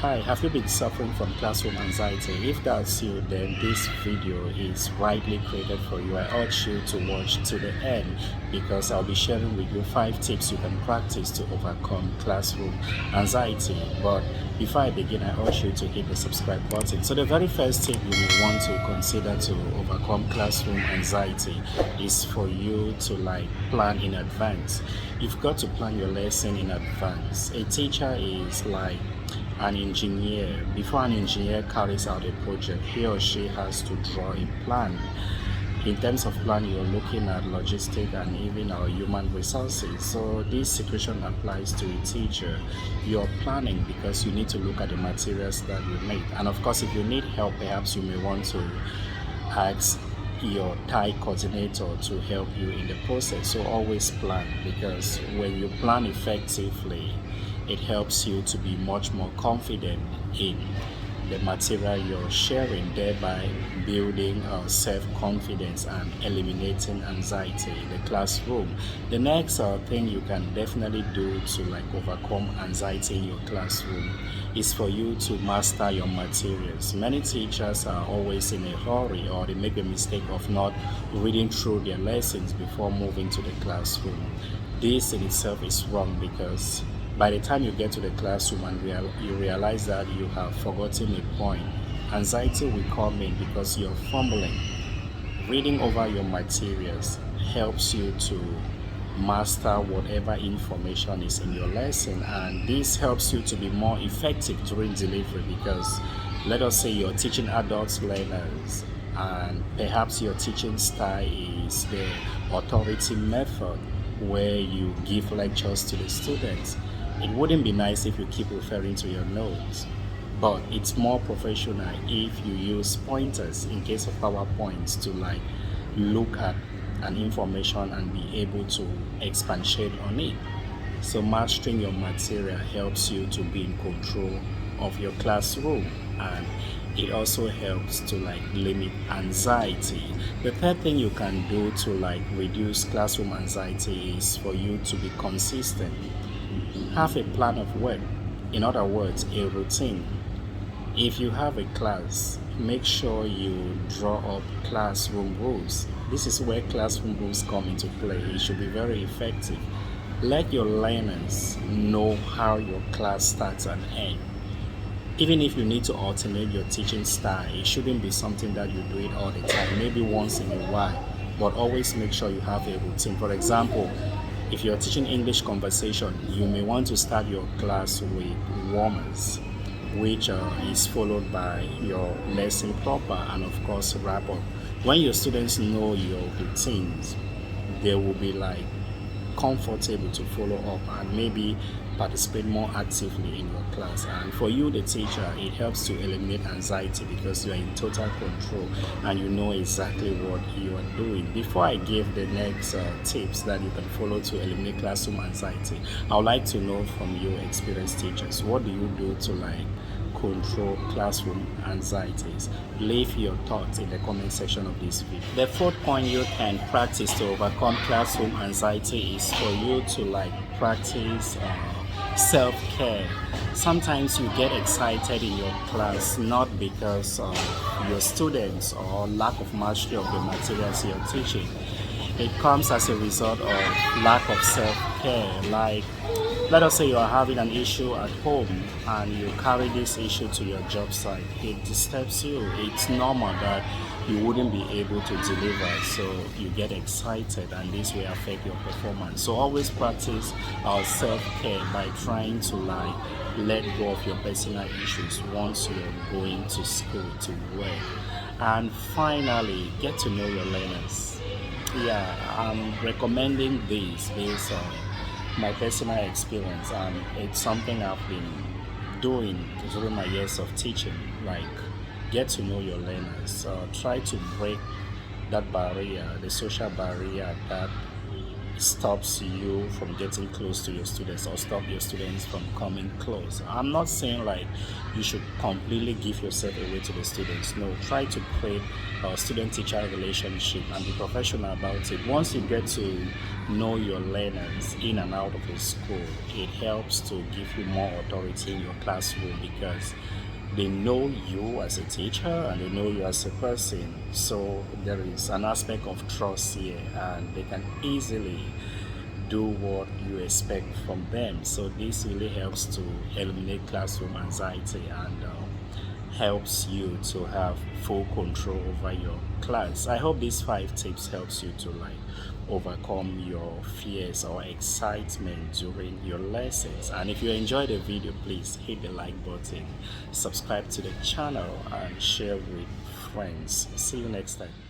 Hi, have you been suffering from classroom anxiety? If that's you, then this video is rightly created for you. I urge you to watch to the end because I'll be sharing with you 5 tips you can practice to overcome classroom anxiety. But before I begin, I urge you to hit the subscribe button. So the very first tip you may want to consider to overcome classroom anxiety is for you to plan in advance. You've got to plan your lesson in advance. A teacher is like an engineer. Before an engineer carries out a project, he or she has to draw a plan. In terms of plan, you're looking at logistic and even our human resources. So this situation applies to a teacher. You're planning because you need to look at the materials that you need. And of course, if you need help, perhaps you may want to ask your TIE coordinator to help you in the process. So always plan, because when you plan effectively, it helps you to be much more confident in the material you're sharing, thereby building self-confidence and eliminating anxiety in the classroom. The next thing you can definitely do to overcome anxiety in your classroom is for you to master your materials. Many teachers are always in a hurry, or they make the mistake of not reading through their lessons before moving to the classroom. This in itself is wrong, because by the time you get to the classroom and you realize that you have forgotten a point, anxiety will come in because you're fumbling. Reading over your materials helps you to master whatever information is in your lesson, and this helps you to be more effective during delivery, because let us say you're teaching adult learners and perhaps your teaching style is the authority method where you give lectures to the students. It wouldn't be nice if you keep referring to your notes, but it's more professional if you use pointers in case of PowerPoints to look at an information and be able to expatiate on it. So mastering your material helps you to be in control of your classroom, and it also helps to limit anxiety. The third thing you can do to reduce classroom anxiety is for you to be consistent. Have a plan of work, in other words, a routine. If you have a class, make sure you draw up classroom rules. This is where classroom rules come into play. It should be very effective. Let your learners know how your class starts and ends. Even if you need to alternate your teaching style, it shouldn't be something that you do it all the time, maybe once in a while, but always make sure you have a routine. For example, if you're teaching English conversation, you may want to start your class with warmers, which is followed by your lesson proper, and of course wrap up. When your students know your routines, they will be comfortable to follow up and maybe participate more actively in your class. And for you, the teacher, it helps to eliminate anxiety because you are in total control and you know exactly what you are doing. Before I give the next tips that you can follow to eliminate classroom anxiety, I would like to know from you experienced teachers, what do you do to control classroom anxieties? Leave your thoughts in the comment section of this video. The fourth point you can practice to overcome classroom anxiety is for you to practice self-care. Sometimes you get excited in your class not because of your students or lack of mastery of the materials you're teaching. It comes as a result of lack of self-care. Let us say you are having an issue at home and you carry this issue to your job site. It disturbs you. It's normal that you wouldn't be able to deliver, so you get excited and this will affect your performance. So always practice self-care by trying to let go of your personal issues once you're going to school to work. And finally, get to know your learners. Yeah, I'm recommending this based on my personal experience, and it's something I've been doing during my years of teaching. Get to know your learners. Try to break that barrier, the social barrier that stops you from getting close to your students or stop your students from coming close. I'm not saying like you should completely give yourself away to the students. No, try to create a student-teacher relationship and be professional about it. Once you get to know your learners in and out of the school, it helps to give you more authority in your classroom because they know you as a teacher and they know you as a person. So there is an aspect of trust here and they can easily do what you expect from them. So this really helps to eliminate classroom anxiety and helps you to have full control over your class. I hope these 5 tips helps you to like overcome your fears or excitement during your lessons. And if you enjoyed the video, please hit the like button, subscribe to the channel and share with friends. See you next time.